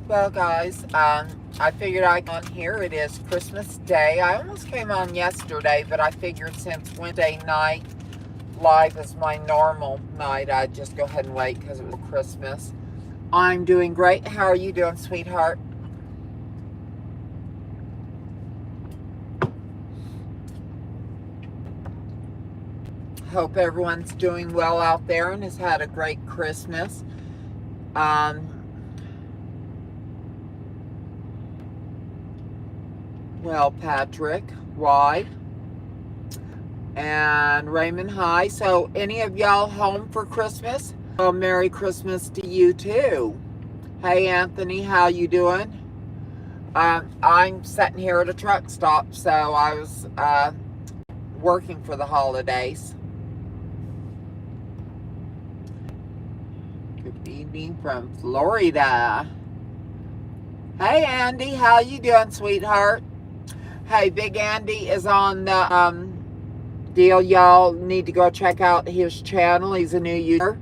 Well, guys, I figured I'd come on here. It is Christmas Day. I almost came on yesterday, but I figured since Wednesday night live is my normal night, I'd just go ahead and wait because it was Christmas. I'm doing great. How are you doing, sweetheart? Hope everyone's doing well out there and has had a great Christmas. Well, Patrick, why? And Raymond, hi. So, any of y'all home for Christmas? Well, Merry Christmas to you too. Hey, Anthony, how you doing? I'm sitting here at a truck stop, so I was working for the holidays. Good evening from Florida. Hey, Andy, how you doing, sweetheart? Hey, Big Andy is on the deal. Y'all need to go check out his channel. He's a new user.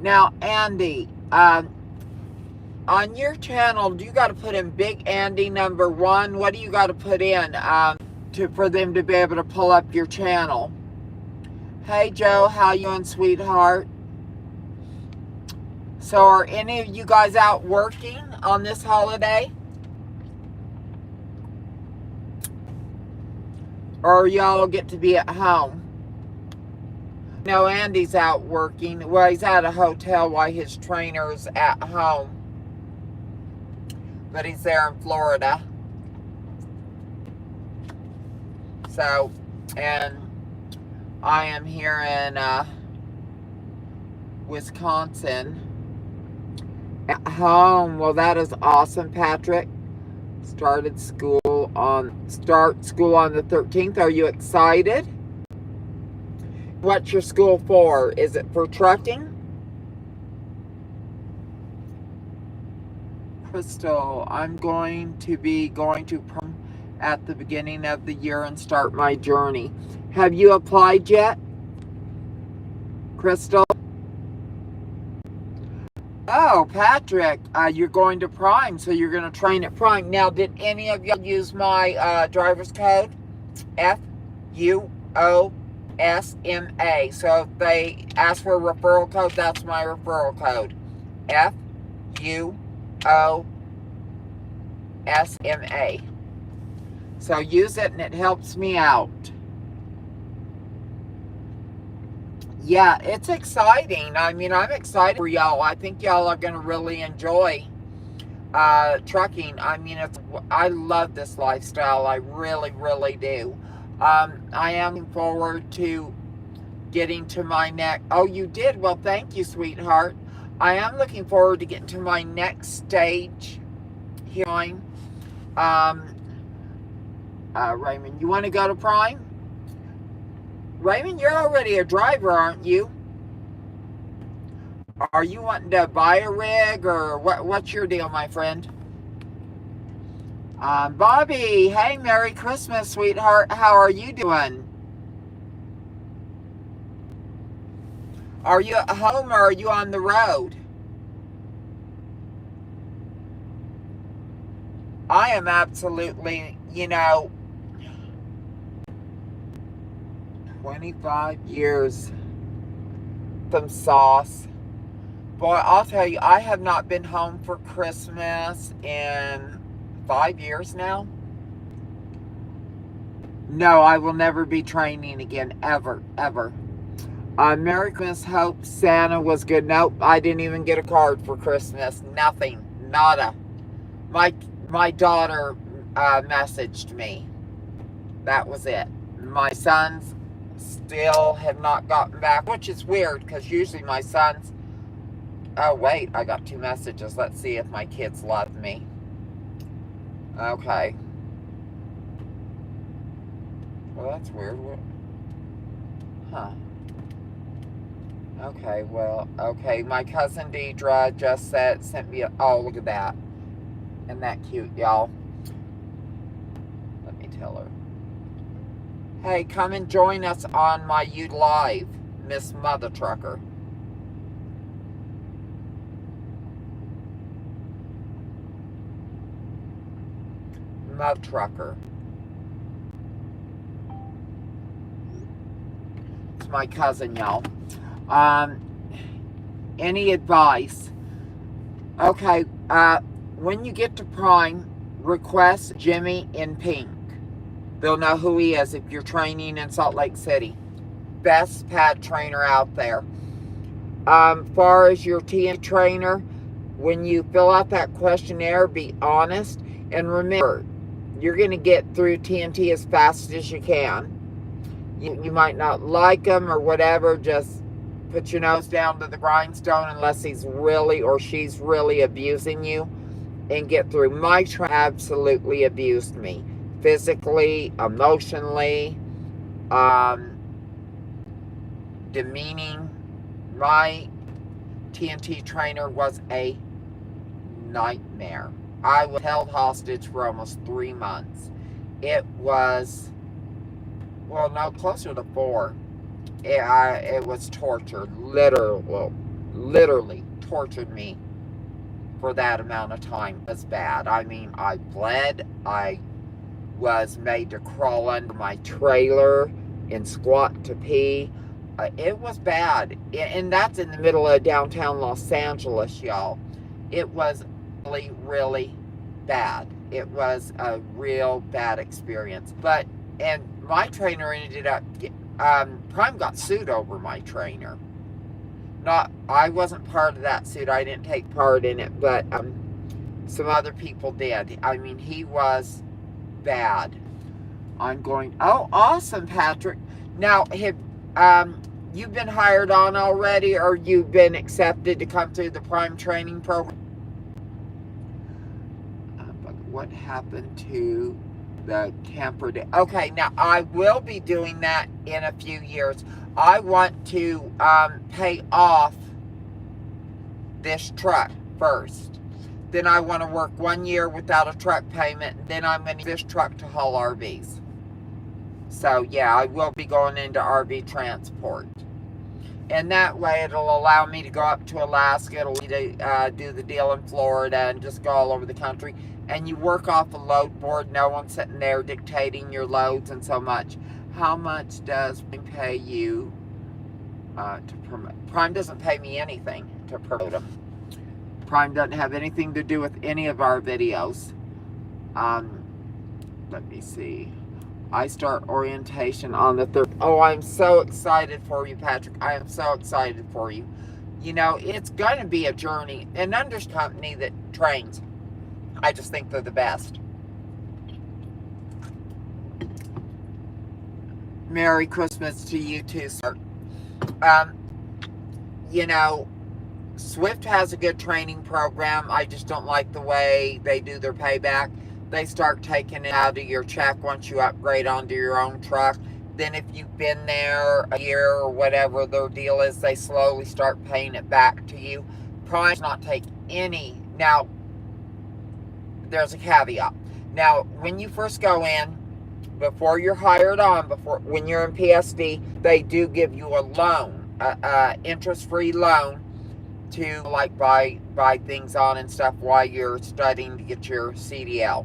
Now, Andy, on your channel, do you got to put in Big Andy #1? What do you got to put in for them to be able to pull up your channel? Hey, Joe, how you doing, sweetheart? So, are any of you guys out working on this holiday? Or y'all get to be at home? No, Andy's out working. Well, he's at a hotel while his trainer's at home. But he's there in Florida. So, and I am here in Wisconsin at home. Well, that is awesome, Patrick. Start school on the 13th. Are you excited? What's your school for? Is it for trucking? Crystal, I'm going to be going to prom at the beginning of the year and start my journey. Have you applied yet, Crystal? Oh, Patrick, you're going to Prime, so you're going to train at Prime. Now, did any of y'all use my driver's code? FUOSMA. So if they ask for a referral code, that's my referral code. FUOSMA. So use it, and it helps me out. Yeah, it's exciting. I mean, I'm excited for y'all. I think y'all are going to really enjoy trucking. I mean, I love this lifestyle. I really, really do. I am looking forward to getting to my next... Oh, you did? Well, thank you, sweetheart. I am looking forward to getting to my next stage here. Raymond, you want to go to Prime? Raymond, you're already a driver, aren't you? Are you wanting to buy a rig, or what's your deal, my friend? Bobby, hey, Merry Christmas, sweetheart. How are you doing? Are you at home, or are you on the road? I am absolutely, 25 years. Some sauce. Boy, I'll tell you, I have not been home for Christmas in 5 years now. No, I will never be training again, ever, ever. Merry Christmas, hope Santa was good. Nope, I didn't even get a card for Christmas. Nothing, nada. My daughter messaged me. That was it. My sons still have not gotten back, which is weird because usually my sons... Oh, wait, I got 2 messages. Let's see if my kids love me. Okay. Well, that's weird. Huh. Okay, well, okay. My cousin Deidre just sent me oh, look at that. Isn't that cute, y'all? Let me tell her. Hey, come and join us on my YouTube Live, Miss Mother Trucker. remote trucker. It's my cousin, y'all. Any advice? Okay, when you get to Prime, request Jimmy in pink. They'll know who he is if you're training in Salt Lake City. Best pad trainer out there. Far as your TNT trainer, when you fill out that questionnaire, be honest. And remember, you're going to get through TNT as fast as you can. You might not like him or whatever. Just put your nose down to the grindstone unless he's really or she's really abusing you, and get through. My trainer absolutely abused me. Physically, emotionally, demeaning. My TNT trainer was a nightmare. I was held hostage for almost 3 months. It was, well, no, closer to 4. It was torture. Literally tortured me for that amount of time. It was bad. I mean, I bled. I was made to crawl under my trailer and squat to pee. It was bad. And that's in the middle of downtown Los Angeles, y'all. It was really, really bad. It was a real bad experience. And my trainer ended up, Prime got sued over my trainer. I wasn't part of that suit. I didn't take part in it, but some other people did. I mean, he was bad. Oh, awesome, Patrick. Now, have you've been hired on already, or you've been accepted to come through the Prime training program? What happened to the camper day? Okay, now I will be doing that in a few years. I want to pay off this truck first. Then I want to work 1 year without a truck payment. Then I'm going to use this truck to haul RVs. So yeah, I will be going into RV transport. And that way it'll allow me to go up to Alaska. It'll do the deal in Florida and just go all over the country. And you work off a load board. No one's sitting there dictating your loads and so much. How much does Prime pay you to promote? Prime doesn't pay me anything to promote them. Prime doesn't have anything to do with any of our videos. Let me see. I start orientation on the 3rd. Oh, I'm so excited for you, Patrick. I am so excited for you. You know, it's going to be a journey. And under company that trains, I just think they're the best. Merry Christmas to you too, sir. You know, Swift has a good training program. I just don't like the way they do their payback. They start taking it out of your check once you upgrade onto your own truck. Then if you've been there a year or whatever their deal is, they slowly start paying it back to you. Prime does not take any. Now, there's a caveat. Now, when you first go in, before you're hired on, when you're in PSD, they do give you a loan, interest-free loan to like buy things on and stuff while you're studying to get your CDL.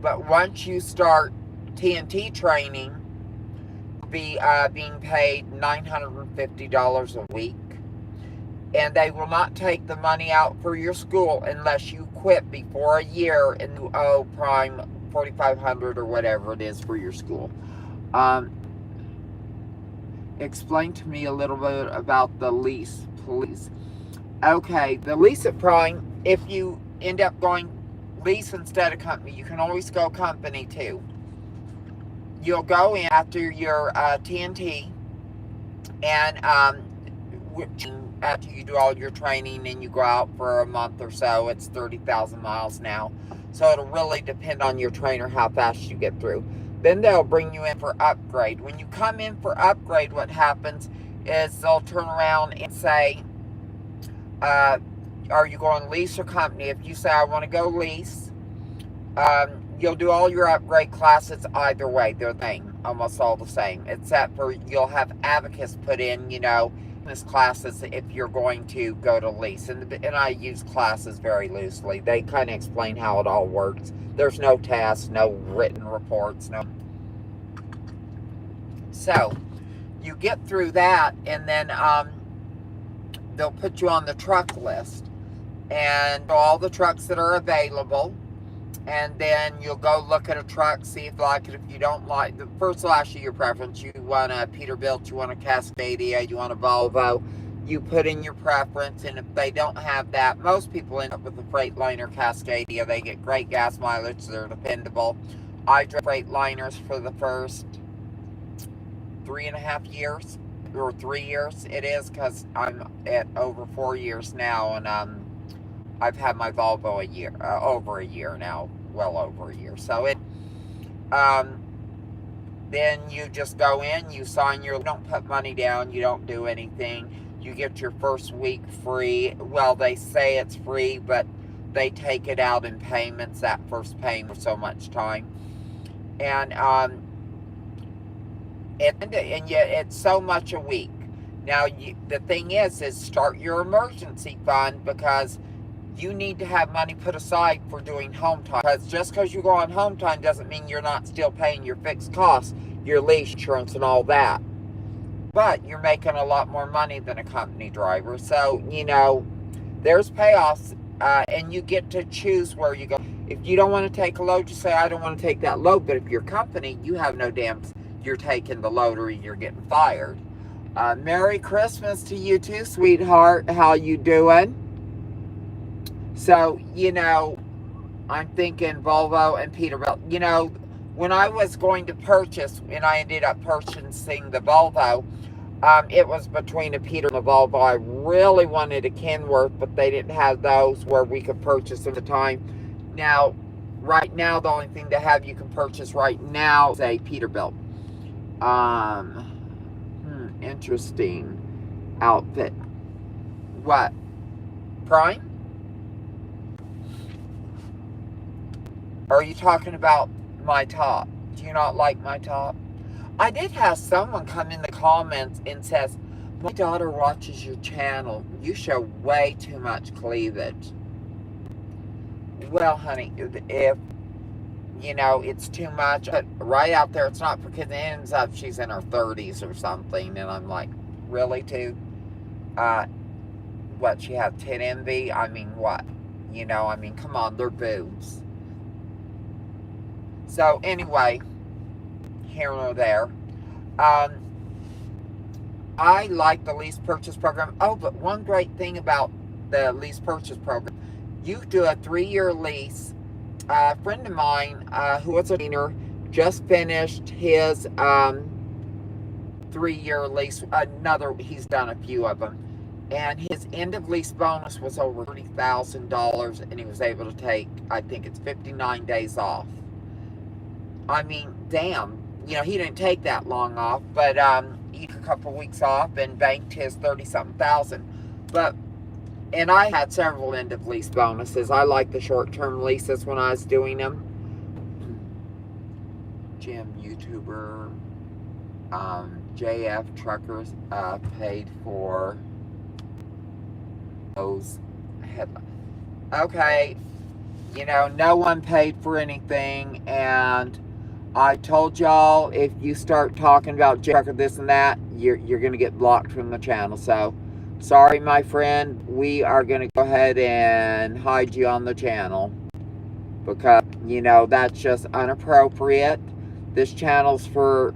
But once you start TNT training, be being paid $950 a week, and they will not take the money out for your school unless you quit before a year and you owe Prime $4,500 or whatever it is for your school. Explain to me a little bit about the lease, please. Okay, the lease at Prime, if you end up going lease instead of company, you can always go company too. You'll go in after your TNT, and after you do all your training and you go out for a month or so, it's 30,000 miles now. So it'll really depend on your trainer how fast you get through. Then they'll bring you in for upgrade. When you come in for upgrade, what happens is they'll turn around and say, are you going lease or company? If you say, I want to go lease, you'll do all your upgrade classes either way. They're the same, almost all the same, except for you'll have abacus put in, you know, business classes if you're going to go to Lease. And I use classes very loosely. They kind of explain how it all works. There's no tests, no written reports, no. So you get through that, and then they'll put you on the truck list, and all the trucks that are available. And then you'll go look at a truck, see if you like it. If you don't like, the first will ask you your preference. You want a Peterbilt, you want a Cascadia, you want a Volvo. You put in your preference, and if they don't have that, most people end up with a Freightliner Cascadia. They get great gas mileage, they're dependable. I drove Freightliners for the first 3.5 years, or 3 years it is, because I'm at over 4 years now, and I've had my Volvo a year, over a year now, well over a year. So then you just go in, you sign you don't put money down, you don't do anything. You get your first week free. Well, they say it's free, but they take it out in payments, that first payment for so much time. And yet it's so much a week. Now, the thing is start your emergency fund, because you need to have money put aside for doing home time. Because just because you go on home time doesn't mean you're not still paying your fixed costs, your lease insurance and all that. But you're making a lot more money than a company driver. So, there's payoffs, and you get to choose where you go. If you don't want to take a load, just say, I don't want to take that load. But if you're company, you have no damn, you're taking the load or you're getting fired. Merry Christmas to you too, sweetheart. How you doing? So, I'm thinking Volvo and Peterbilt. When I was going to purchase, and I ended up purchasing the Volvo, it was between a Peter and a Volvo. I really wanted a Kenworth, but they didn't have those where we could purchase at the time. Now, right now, the only thing they have you can purchase right now is a Peterbilt. Interesting outfit. What? Prime? Are you talking about my top? Do you not like my top? I did have someone come in the comments and says, my daughter watches your channel. You show way too much cleavage. Well, honey, if, it's too much, but right out there, it's not, because it ends up she's in her 30s or something. And I'm like, really, too? What, she had 10 envy? I mean, what? Come on, they're boobs. So anyway, here or there, I like the lease purchase program. Oh, but one great thing about the lease purchase program, you do a 3-year lease. A friend of mine who was a cleaner just finished his 3-year lease. He's done a few of them. And his end of lease bonus was over $30,000, and he was able to take, I think it's 59 days off. I mean, damn, he didn't take that long off, but he took a couple weeks off and banked his 30-something thousand. And I had several end of lease bonuses. I like the short-term leases when I was doing them. Jim, YouTuber, JF Truckers paid for those headlines. Okay, no one paid for anything, and I told y'all, if you start talking about Trucker this and that, you're going to get blocked from the channel. So, sorry, my friend. We are going to go ahead and hide you on the channel. Because, that's just inappropriate. This channel's for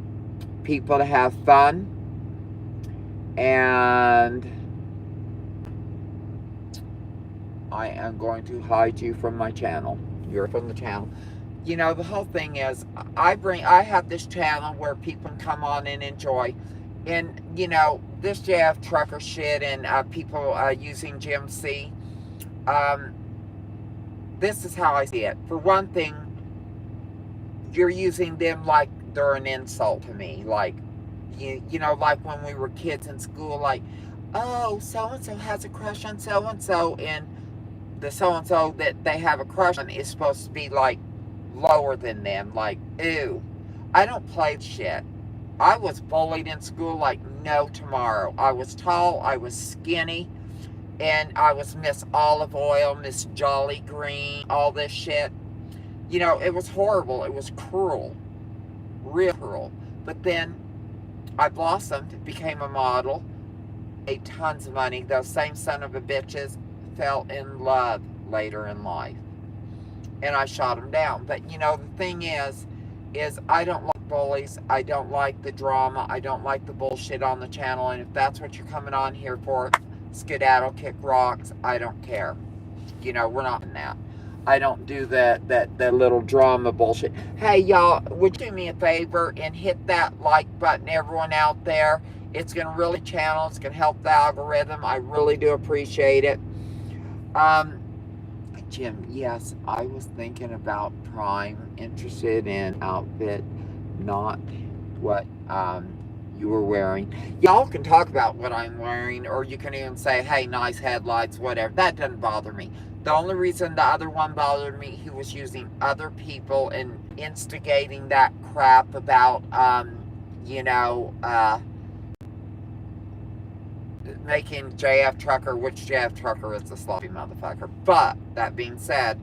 people to have fun. And I am going to hide you from my channel. You're from the channel. The whole thing is, I have this channel where people can come on and enjoy. And, this JF trucker shit and people using GMC, this is how I see it. For one thing, you're using them like they're an insult to me. Like, like when we were kids in school, like, oh, so-and-so has a crush on so-and-so, and the so-and-so that they have a crush on is supposed to be, like, lower than them. Like, ew. I don't play shit. I was bullied in school like no tomorrow. I was tall, I was skinny, and I was Miss Olive Oil, Miss Jolly Green, all this shit. You know, it was horrible. It was cruel, real cruel. But then I blossomed, became a model, made tons of money. Those same son of a bitches fell in love later in life. And I shot them down. But, you know, the thing is I don't like bullies. I don't like the drama. I don't like the bullshit on the channel. And if that's what you're coming on here for, skedaddle, kick rocks, I don't care. You know, we're not in that. I don't do that little drama bullshit. Hey, y'all, would you do me a favor and hit that like button, everyone out there? It's going to really channel. It's going to help the algorithm. I really do appreciate it. Jim, yes, I was thinking about Prime, interested in outfit, not what you were wearing. Y'all can talk about what I'm wearing, or you can even say, hey, nice headlights, whatever. That doesn't bother me. The only reason the other one bothered me, he was using other people and instigating that crap about, you know, making JF Trucker, which JF Trucker is a sloppy motherfucker. But, that being said,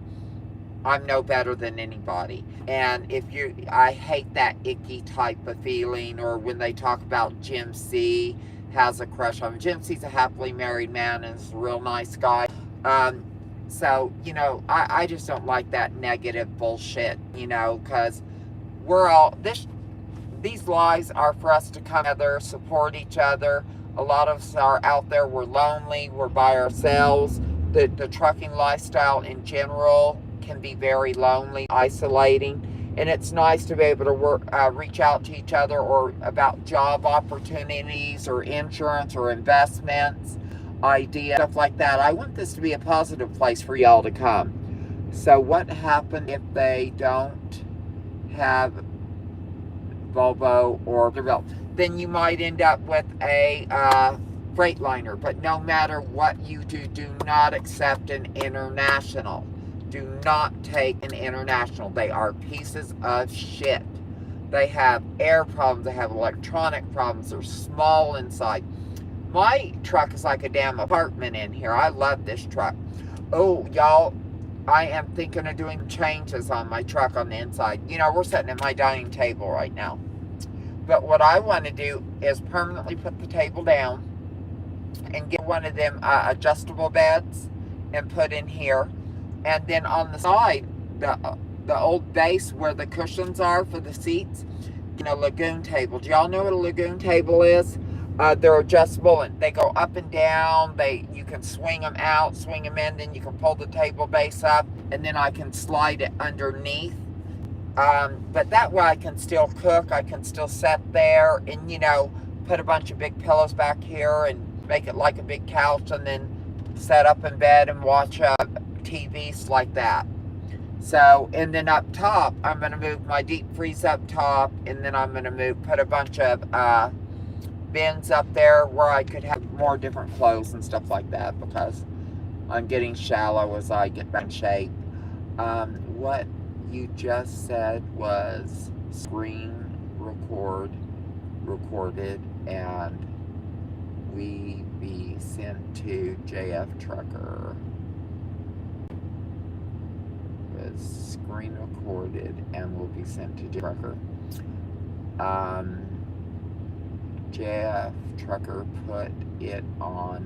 I'm no better than anybody. And if you, I hate that icky type of feeling, or when they talk about Jim C has a crush on him. Jim C's a happily married man and is a real nice guy. So, you know, I just don't like that negative bullshit, you know, because we're all, these lives are for us to come together, support each other. A lot of us are out there, we're lonely, we're by ourselves. The trucking lifestyle in general can be very lonely, isolating, and it's nice to be able to reach out to each other, or about job opportunities or insurance or investments, ideas, stuff like that. I want this to be a positive place for y'all to come. So what happens if they don't have Volvo or DeVille? Then you might end up with a Freightliner. But no matter what you do, do not accept an international. Do not take an international. They are pieces of shit. They have air problems. They have electronic problems. They're small inside. My truck is like a damn apartment in here. I love this truck. Oh, y'all, I am thinking of doing changes on my truck on the inside. You know, we're sitting at my dining table right now. But what I want to do is permanently put the table down and get one of them adjustable beds and put in here. And then on the side, the old base where the cushions are for the seats, you know, lagoon table. Do y'all know what a lagoon table is? They're adjustable and they go up and down. You can swing them out, swing them in, then you can pull the table base up, and then I can slide it underneath. But that way I can still cook, I can still sit there and, you know, put a bunch of big pillows back here and make it like a big couch, and then set up in bed and watch TVs like that. So, and then up top, I'm going to move my deep freeze up top, and then I'm going to put a bunch of bins up there where I could have more different clothes and stuff like that, because I'm getting shallow as I get back in shape. What you just said was screen recorded, and we be sent to JF Trucker. Was screen recorded and will be sent to JF Trucker. JF Trucker put it on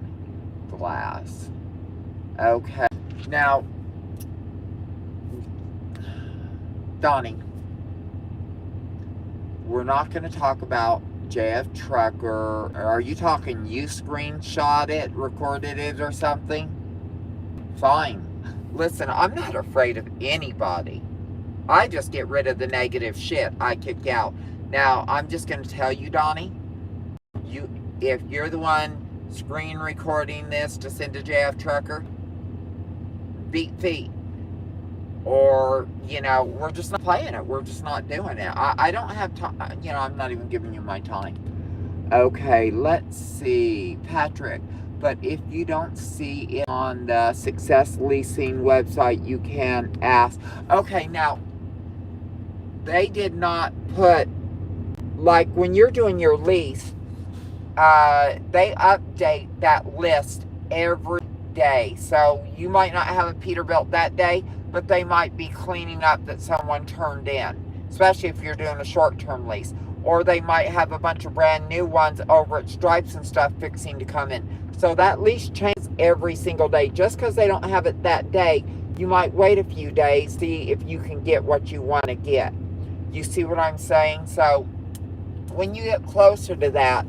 glass. Okay. Now, Donnie, we're not going to talk about JF Trucker. Are you talking you screenshot it, recorded it, or something? Fine. Listen, I'm not afraid of anybody. I just get rid of the negative shit I kick out. Now, I'm just going to tell you, Donnie, if you're the one screen recording this to send to JF Trucker, beat feet. Or, you know, we're just not playing it. We're just not doing it. I don't have time. You know, I'm not even giving you my time. Okay, let's see. Patrick, but if you don't see it on the Success Leasing website, you can ask. Okay, now, they did not put like when you're doing your lease, they update that list every day. So you might not have a Peterbilt that day, but they might be cleaning up that someone turned in, especially if you're doing a short-term lease. Or they might have a bunch of brand new ones over at Stripes and stuff fixing to come in. So that lease changes every single day. Just because they don't have it that day, you might wait a few days, see if you can get what you want to get. You see what I'm saying? So when you get closer to that,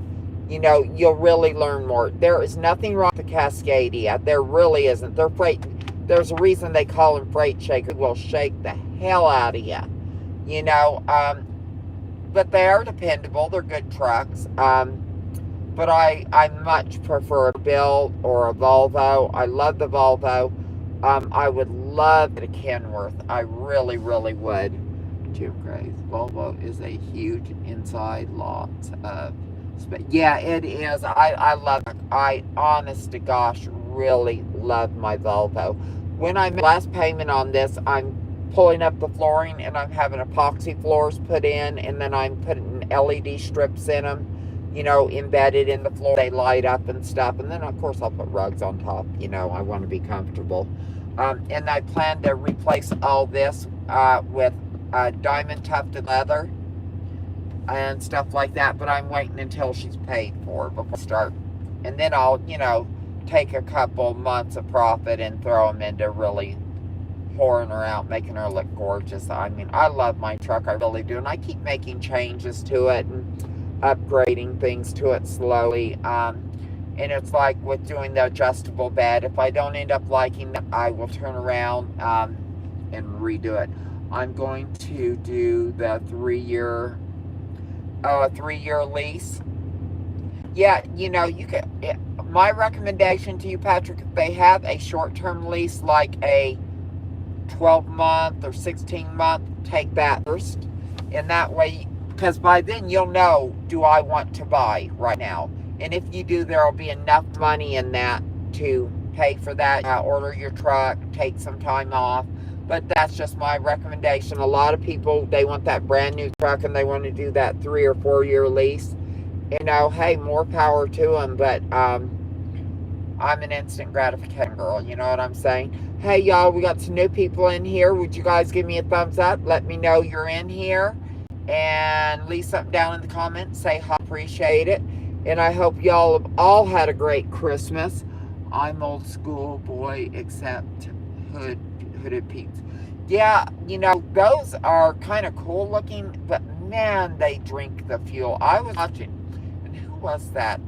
you know, you'll really learn more. There is nothing wrong with the Cascadia. There really isn't. They're freight. There's a reason they call them freight shakers. They will shake the hell out of you. You know, but they are dependable. They're good trucks. But I much prefer a Bill or a Volvo. I love the Volvo. I would love a Kenworth. I really, really would. Jim Gray's Volvo is a huge inside lot of space. Yeah, it is. I love it. I, honest to gosh, really love my Volvo. When I make last payment on this, I'm pulling up the flooring and I'm having epoxy floors put in, and then I'm putting LED strips in them, you know, embedded in the floor. They light up and stuff. And then, of course, I'll put rugs on top. You know, I want to be comfortable. And I plan to replace all this with diamond tufted leather and stuff like that. But I'm waiting until she's paid for before I start. And then I'll, you know, take a couple months of profit and throw them into really whoring her out, making her look gorgeous. I mean, I love my truck. I really do. And I keep making changes to it and upgrading things to it slowly. And it's like with doing the adjustable bed. If I don't end up liking it, I will turn around and redo it. I'm going to do the 3-year lease. Yeah, you know, you can. My recommendation to you, Patrick, if they have a short-term lease like a 12-month or 16-month, take that first. And that way, because by then you'll know, do I want to buy right now? And if you do, there will be enough money in that to pay for that. Order your truck, take some time off. But that's just my recommendation. A lot of people, they want that brand new truck and they want to do that 3 or 4 year lease. You know, hey, more power to them. But I'm an instant gratification girl. You know what I'm saying? Hey, y'all, we got some new people in here. Would you guys give me a thumbs up? Let me know you're in here. And leave something down in the comments. Say hi, appreciate it. And I hope y'all have all had a great Christmas. I'm old school, boy, except hooded peeps. Yeah, you know, those are kind of cool looking, but man, they drink the fuel. I was watching, and who was that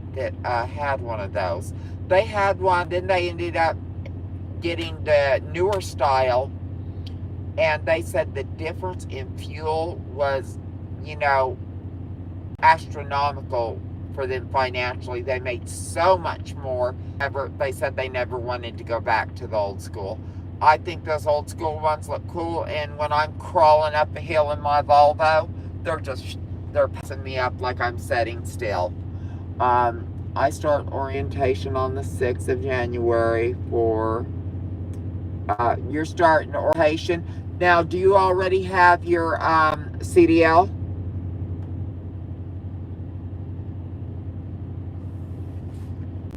had one of those? They had one, then they ended up getting the newer style, and they said the difference in fuel was, you know, astronomical for them financially. They made so much more. They said they never wanted to go back to the old school. I think those old school ones look cool, and when I'm crawling up a hill in my Volvo, they're passing me up like I'm sitting still. I start orientation on the 6th of January for you're starting orientation. Now, do you already have your CDL?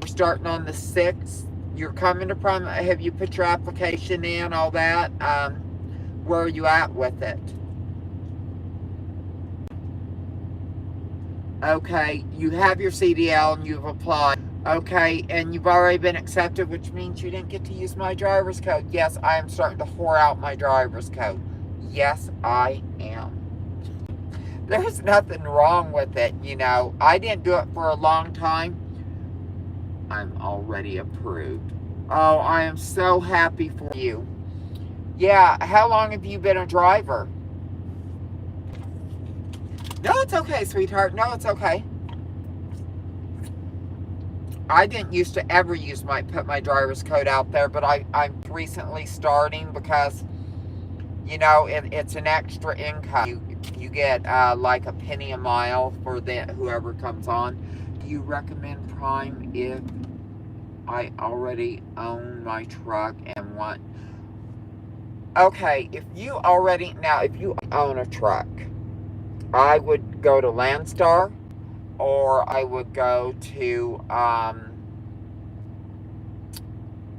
Starting on the 6th. You're coming to prom. Have you put your application in, all that? Where are you at with it? Okay, you have your CDL and you've applied. Okay, and you've already been accepted, which means you didn't get to use my driver's code. Yes, I am starting to whore out my driver's code. Yes, I am. There's nothing wrong with it, you know. I didn't do it for a long time. I'm already approved. Oh, I am so happy for you. Yeah, how long have you been a driver? No, it's okay, sweetheart. No, it's okay. I didn't used to ever put my driver's code out there, but I'm recently starting because, you know, it's an extra income. You get like a penny a mile for whoever comes on. Do you recommend Prime if I already own my truck and want? Okay, if you own a truck I would go to Landstar, or I would go to,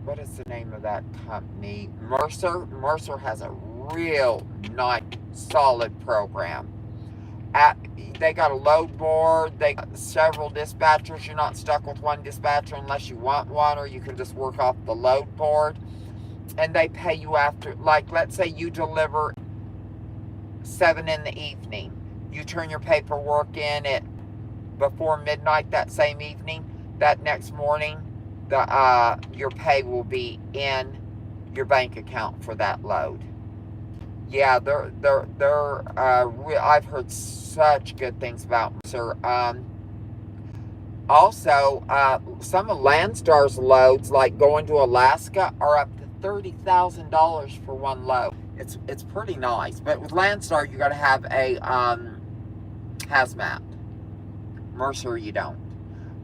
what is the name of that company? Mercer. Mercer has a real nice, solid program. They got a load board. They got several dispatchers. You're not stuck with one dispatcher unless you want one, or you can just work off the load board. And they pay you after, like, let's say you deliver 7 in the evening. You turn your paperwork in at before midnight that same evening. That next morning, your pay will be in your bank account for that load. Yeah, I've heard such good things about Mercer. Also, some of Landstar's loads, like going to Alaska, are up to $30,000 for one load. It's pretty nice. But with Landstar, you got to have a hazmat. Mercer, you don't.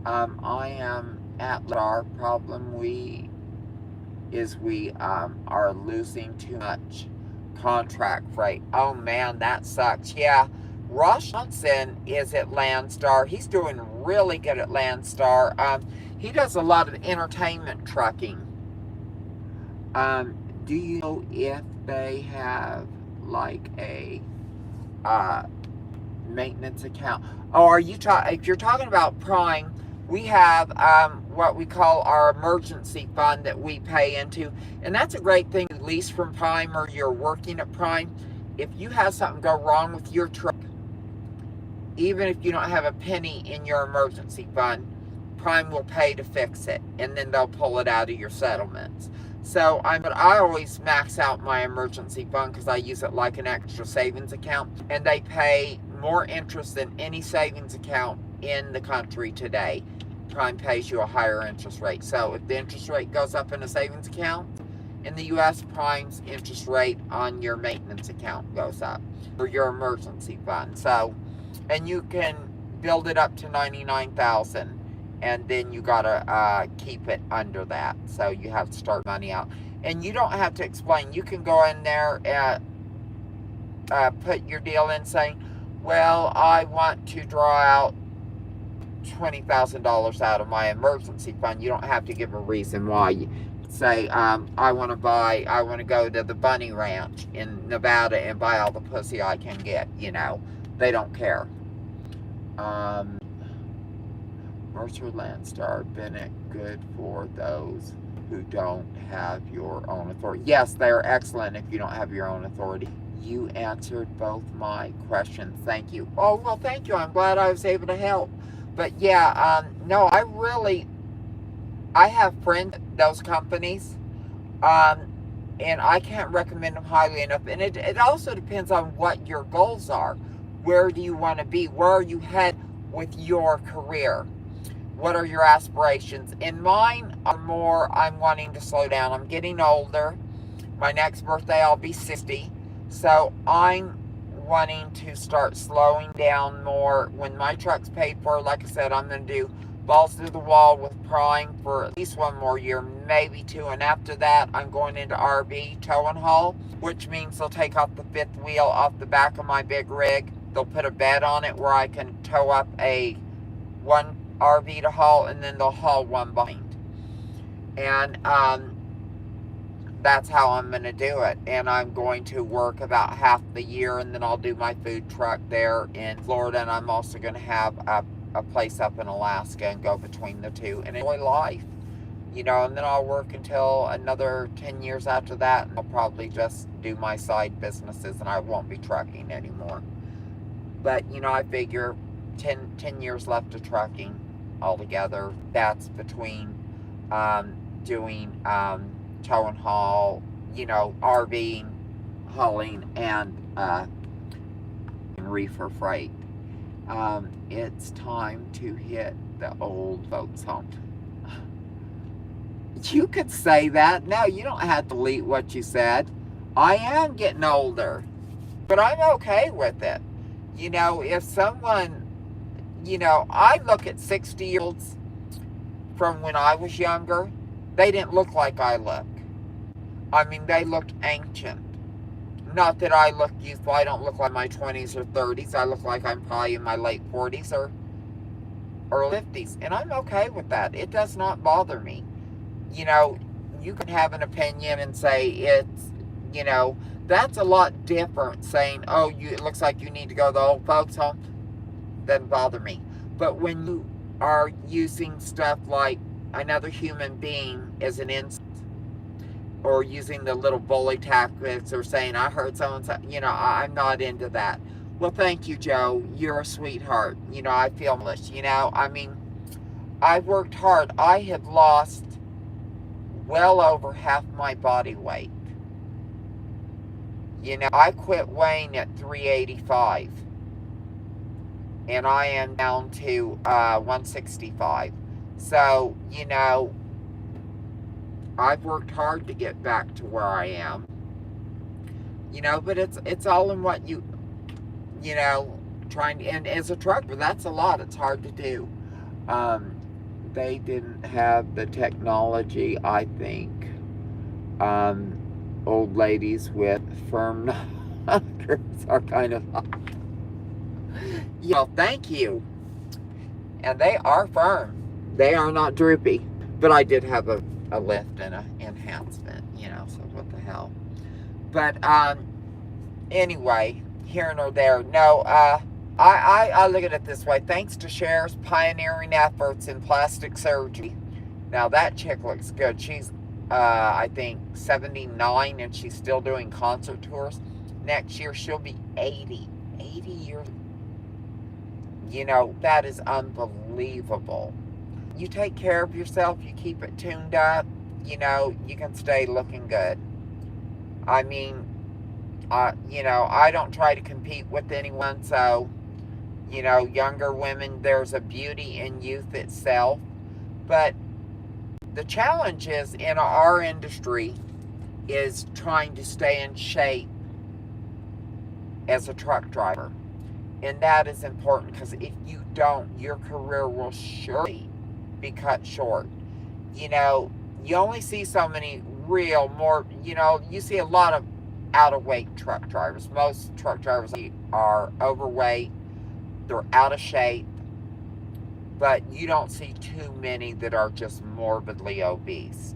I am at our problem. We are losing too much contract freight. Oh man, that sucks. Yeah, Ross Johnson is at Landstar. He's doing really good at Landstar. He does a lot of entertainment trucking. Do you know if they have like a maintenance account? Oh, if you're talking about Prime, we have what we call our emergency fund that we pay into, and that's a great thing. Lease from Prime, or you're working at Prime, if you have something go wrong with your truck, even if you don't have a penny in your emergency fund, Prime will pay to fix it, and then they'll pull it out of your settlements. So I always max out my emergency fund because I use it like an extra savings account, and they pay more interest than any savings account in the country today. Prime pays you a higher interest rate. So if the interest rate goes up in a savings account in the U.S., Prime's interest rate on your maintenance account goes up for your emergency fund. So, and you can build it up to $99,000, and then you gotta keep it under that. So you have to start money out, and you don't have to explain. You can go in there and put your deal in, saying, "Well, I want to draw out $20,000 out of my emergency fund." You don't have to give a reason why. You say, I want to go to the Bunny Ranch in Nevada and buy all the pussy I can get. They don't care. Mercer, Landstar, Bennett, good for those who don't have your own authority. Yes, they are excellent if you don't have your own authority. You answered both my questions. Thank you. Oh, well, thank you. I'm glad I was able to help. But yeah, no, I have friends at those companies, and I can't recommend them highly enough. And it also depends on what your goals are. Where do you want to be? Where are you headed with your career? What are your aspirations? And mine are more, I'm wanting to slow down. I'm getting older. My next birthday, I'll be 60. So I'm wanting to start slowing down more. When my truck's paid for, like I said, I'm going to do balls through the wall with Prime for at least one more year, maybe 2. And after that, I'm going into RV tow and haul, which means they'll take off the 5th wheel off the back of my big rig. They'll put a bed on it where I can tow up one RV to haul, and then they'll haul one behind. And that's how I'm going to do it. And I'm going to work about half the year, and then I'll do my food truck there in Florida. And I'm also going to have a place up in Alaska and go between the two and enjoy life. And then I'll work until another 10 years after that. And I'll probably just do my side businesses, and I won't be trucking anymore. But, I figure 10 years left of trucking altogether. That's between doing tow and haul, RVing, hauling, and reefer freight. It's time to hit the old folks home. You could say that. No, you don't have to delete what you said. I am getting older, but I'm okay with it. If someone, I look at 60-year-olds from when I was younger, they didn't look like I look. They looked ancient. Not that I look youthful. I don't look like my 20s or 30s. I look like I'm probably in my late 40s or early 50s. And I'm okay with that. It does not bother me. You know, you can have an opinion and say it's, you know, that's a lot different saying, oh, it looks like you need to go to the old folks home. Doesn't bother me. But when you are using stuff like another human being as an insult, or using the little bully tactics, or saying, I heard someone say, you know, I'm not into that. Well, thank you, Joe. You're a sweetheart. You know, I feel foolish. You know, I mean, I've worked hard. I have lost well over half my body weight. You know, I quit weighing at 385. And I am down to 165. So, you know, I've worked hard to get back to where I am. You know, but it's all in what you know, trying to, and as a trucker, that's a lot. It's hard to do. They didn't have the technology, I think. Old ladies with firm knuckles are kind of, you know, thank you. And they are firm. They are not droopy. But I did have a lift and an enhancement, you know, so what the hell. But anyway, here nor there. No, I look at it this way. Thanks to Cher's pioneering efforts in plastic surgery. Now that chick looks good. She's I think 79, and she's still doing concert tours. Next year she'll be 80 years. You know, that is unbelievable. You take care of yourself, you keep it tuned up, you know, you can stay looking good. I mean, you know, I don't try to compete with anyone, so, you know, younger women, there's a beauty in youth itself. But the challenge is in our industry is trying to stay in shape as a truck driver. And that is important, because if you don't, your career will surely be cut short. You know, you only see so many you know, you see a lot of out of weight truck drivers. Most truck drivers are overweight, they're out of shape, but you don't see too many that are just morbidly obese.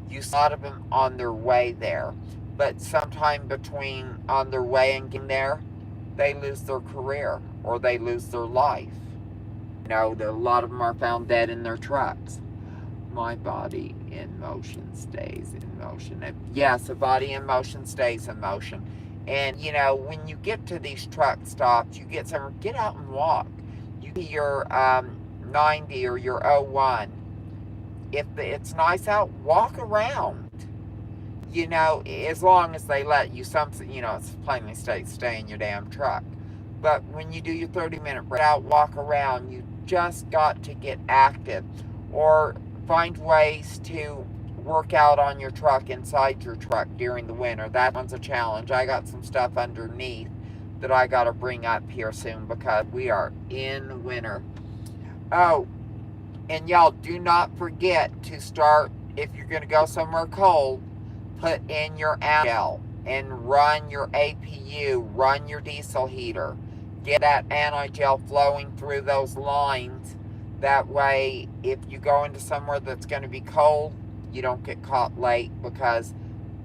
You see a lot of them on their way there, but sometime between on their way and getting there, they lose their career or they lose their life. You know, a lot of them are found dead in their trucks. My body in motion stays in motion. Yes, a body in motion stays in motion. And, you know, when you get to these truck stops, you get out and walk. You see your 90 or your 01. If it's nice out, walk around. You know, as long as they let you, you know, it's plainly states, stay in your damn truck. But when you do your 30-minute break out, walk around, you just got to get active. Or find ways to work out on your truck, inside your truck during the winter. That one's a challenge. I got some stuff underneath that I got to bring up here soon, because we are in winter. Oh, and y'all do not forget to start, if you're going to go somewhere cold, put in your gel and run your APU, run your diesel heater. Get that anti-gel flowing through those lines. That way, if you go into somewhere that's going to be cold, you don't get caught late, because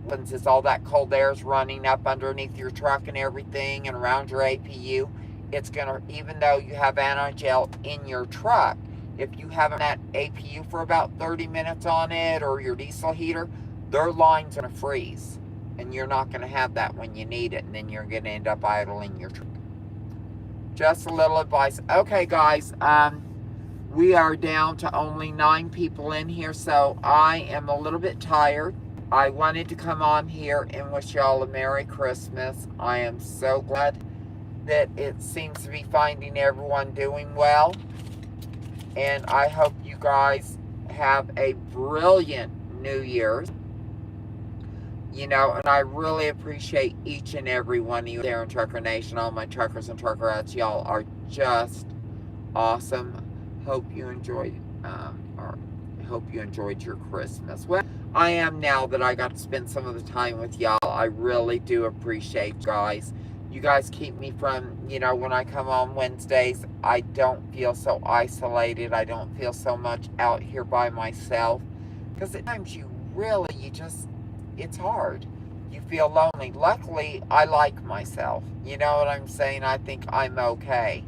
what happens is all that cold air is running up underneath your truck and everything and around your APU. It's going to, even though you have anti-gel in your truck, if you have that APU for about 30 minutes on it, or your diesel heater, their line's going to freeze. And you're not going to have that when you need it, and then you're going to end up idling your truck. Just a little advice. Okay, guys, we are down to only 9 people in here, so I am a little bit tired. I wanted to come on here and wish y'all a Merry Christmas. I am so glad that it seems to be finding everyone doing well. And I hope you guys have a brilliant New Year's. You know, and I really appreciate each and every one of you there in Trucker Nation. All my truckers and truckerettes, y'all are just awesome. Hope you enjoyed, or hope you enjoyed your Christmas. Well, I am now that I got to spend some of the time with y'all. I really do appreciate you guys. You guys keep me from, when I come on Wednesdays, I don't feel so isolated. I don't feel so much out here by myself. Because at times it's hard. You feel lonely. Luckily, I like myself. You know what I'm saying? I think I'm okay.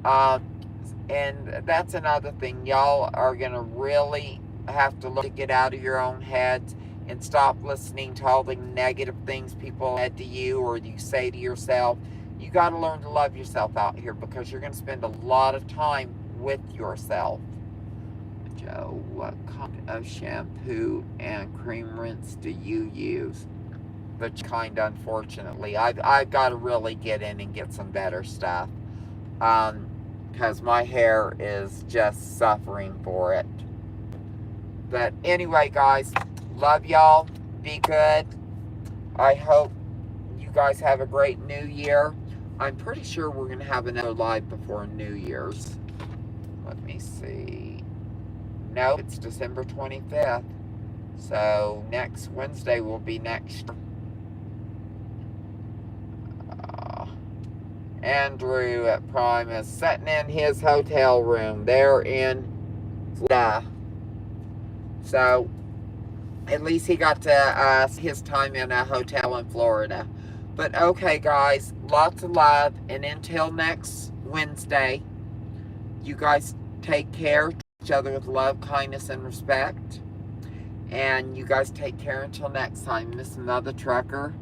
And that's another thing. Y'all are going to really have to learn to get out of your own heads and stop listening to all the negative things people said to you or you say to yourself. You got to learn to love yourself out here because you're going to spend a lot of time with yourself. Joe, what kind of shampoo and cream rinse do you use? Which kind, unfortunately. I've got to really get in and get some better stuff. Because my hair is just suffering for it. But anyway, guys, love y'all. Be good. I hope you guys have a great new year. I'm pretty sure we're going to have another live before New Year's. Let me see. No, it's December 25th. So next Wednesday will be next. Andrew at Prime is sitting in his hotel room. They're in Florida. So at least he got to his time in a hotel in Florida. But okay, guys, lots of love. And until next Wednesday, you guys take care of each other with love, kindness, and respect. And you guys take care until next time. Miss Mother Trucker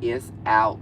is out.